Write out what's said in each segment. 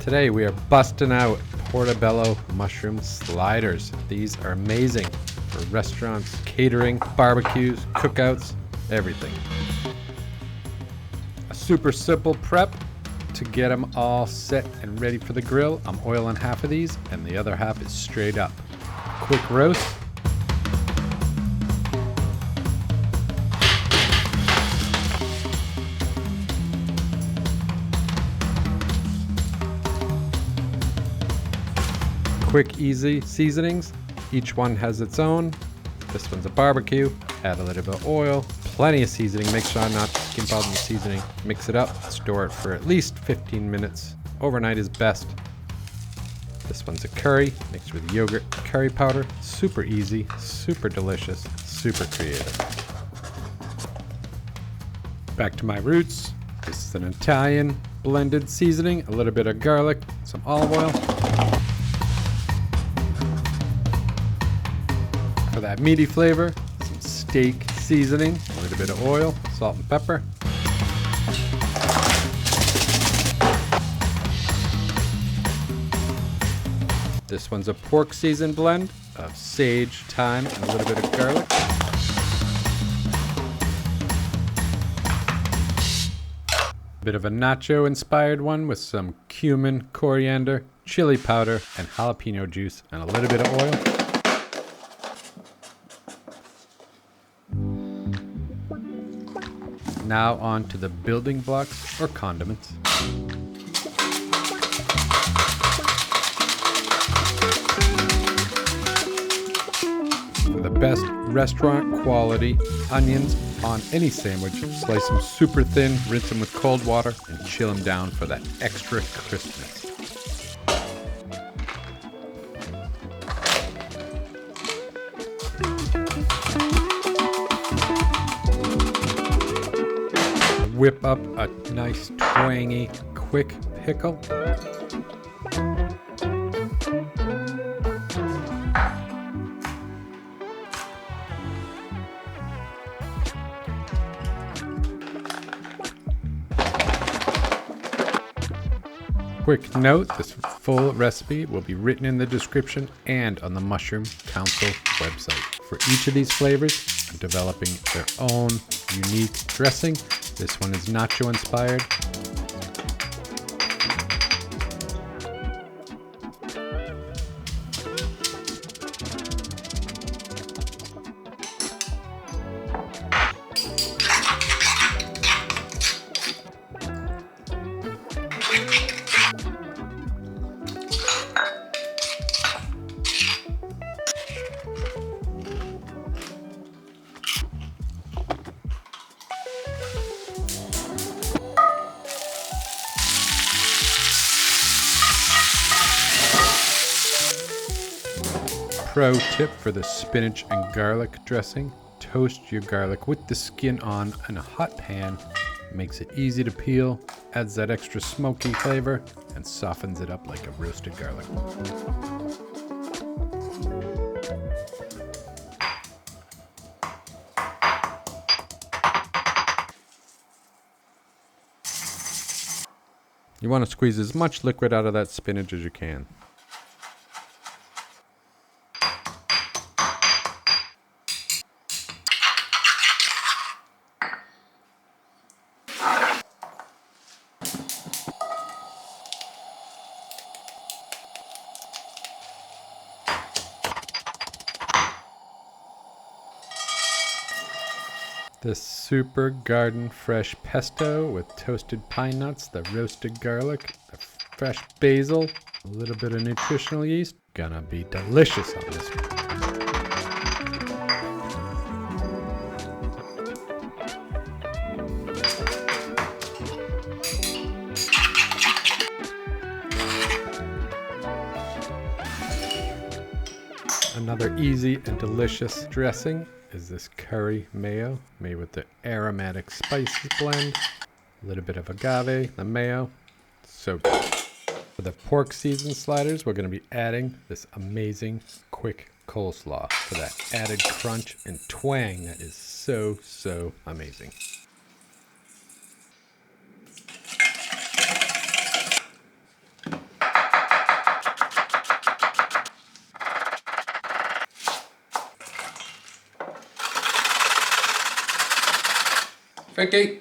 Today we are busting out Portobello Mushroom sliders. These are amazing for restaurants, catering, barbecues, cookouts, everything. A super simple prep to get them all set and ready for the grill. I'm oiling half of these and the other half is straight up. Quick roast. Quick, easy seasonings. Each one has its own. This one's a barbecue. Add a little bit of oil. Plenty of seasoning. Make sure not to skimp out on the seasoning. Mix it up. Store it for at least 15 minutes. Overnight is best. This one's a curry mixed with yogurt, curry powder. Super easy, super delicious, super creative. Back to my roots. This is an Italian blended seasoning. A little bit of garlic, some olive oil. For that meaty flavor, some steak seasoning, a little bit of oil, salt and pepper. This one's a pork season blend of sage, thyme, and a little bit of garlic. A bit of a nacho inspired one with some cumin, coriander, chili powder, and jalapeno juice, and a little bit of oil. Now on to the building blocks or condiments. For the best restaurant quality onions on any sandwich, slice them super thin, rinse them with cold water, and chill them down for that extra crispness. Whip up a nice twangy quick pickle. Quick note, this full recipe will be written in the description and on the Mushroom Council website. For each of these flavors, I'm developing their own unique dressing. This one is nacho inspired. Pro tip for the spinach and garlic dressing: toast your garlic with the skin on in a hot pan. Makes it easy to peel, adds that extra smoky flavor, and softens it up like a roasted garlic. You want to squeeze as much liquid out of that spinach as you can. This super garden fresh pesto with toasted pine nuts, the roasted garlic, the fresh basil, a little bit of nutritional yeast. Gonna be delicious on this one. Another easy and delicious dressing is this curry mayo made with the aromatic spices blend, a little bit of agave, the mayo, so good. For the pork season sliders, we're going to be adding this amazing quick coleslaw for that added crunch and twang that is so amazing. Frankie!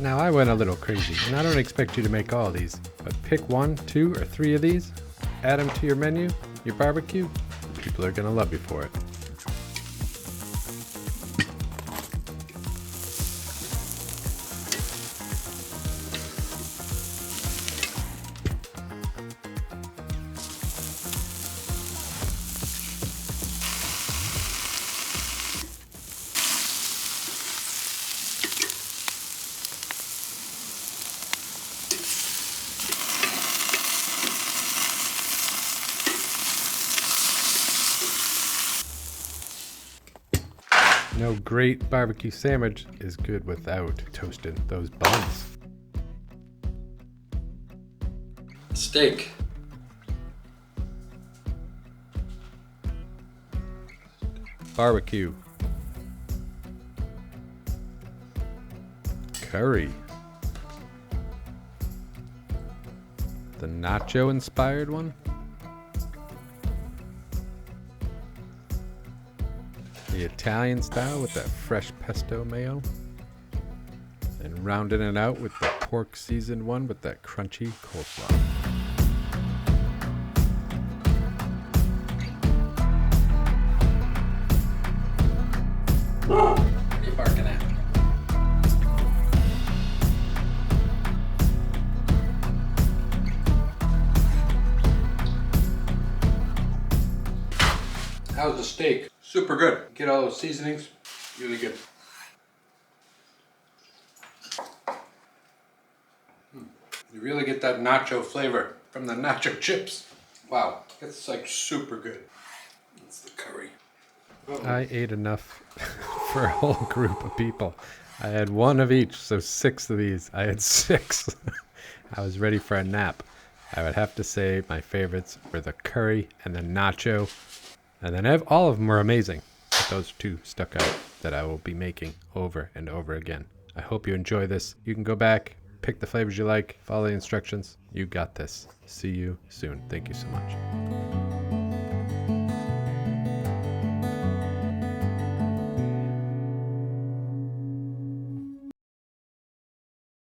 Now I went a little crazy, and I don't expect you to make all these, but pick 1, 2, or 3 of these, add them to your menu, your barbecue, people are gonna love you for it. No great barbecue sandwich is good without toasting those buns. Steak. Barbecue. Curry. The nacho inspired one. The Italian style with that fresh pesto mayo. And rounding it out with the pork seasoned one with that crunchy coleslaw. What are you barking at? How's the steak? Super good. Get all those seasonings. Really good. You really get that nacho flavor from the nacho chips. Wow, it's like super good. That's the curry. I ate enough for a whole group of people. I had 1 of each, so 6 of these. I had 6. I was ready for a nap. I would have to say my favorites were the curry and the nacho. And then all of them were amazing. But those 2 stuck out that I will be making over and over again. I hope you enjoy this. You can go back, pick the flavors you like, follow the instructions. You got this. See you soon. Thank you so much.